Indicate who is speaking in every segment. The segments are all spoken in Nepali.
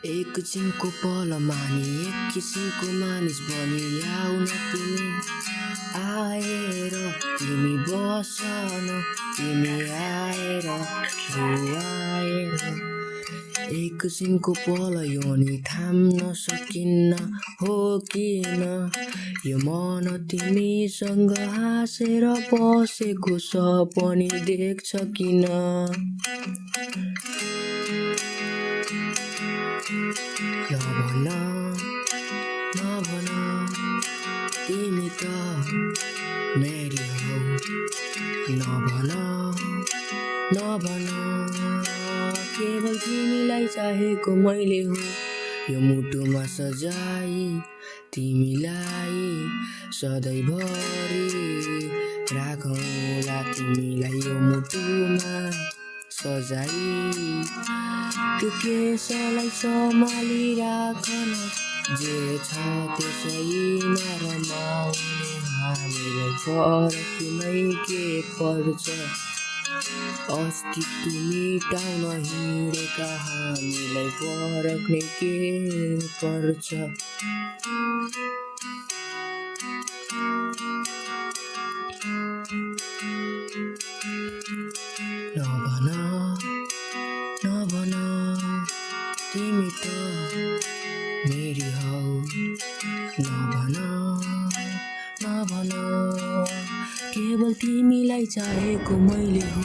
Speaker 1: एक किसिमको पल मानी एक किसिमको मानिस बनी आउन तिमी आएर तिमी बसन तिमी आएर आएर एक किसिमको पल यो नि थाम्न सकिन्न हो किन यो मन तिमीसँग हाँसेर बसेको सपनी देख्छ किन नभन नभन तिमी त मेरी हौ नभन नभन केवल तिमीलाई चाहेको मैले हो यो मुटुमा सजाई तिमीलाई सधैँभरि राखौँला तिमीलाई यो मुटुमा सजाई त्यो केशलाई सम्हाली राखन जे छ त्यसै नरमाउने हामीलाई फरक नै के पर्छ अस्तित्व मिटाउन हिँडेका हामीलाई फरक नै के पर्छ नभन नभन तिमी त मेरी हौ नभन नभन केवल तिमीलाई चाहेको मैले हो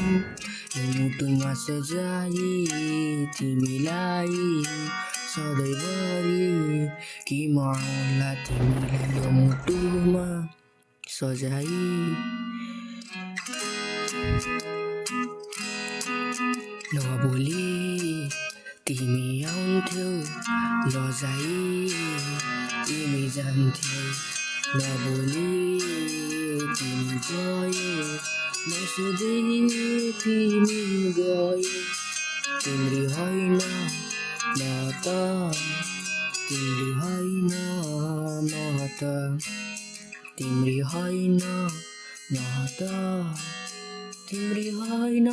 Speaker 1: यो मुटुमा सजाई तिमीलाई सधैँभरि कि म आउँला तिमीलाई यो मुटुमा सजाई नबोली तिमी आउँथ्यौ लजाई तिमी जान्थ्यौ नबोली तिमी गयो नसोधी तिमी गयो तिम्री होइन म त तिम्री होइन म त तिम्री होइन म त तिम्री होइन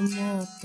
Speaker 1: म त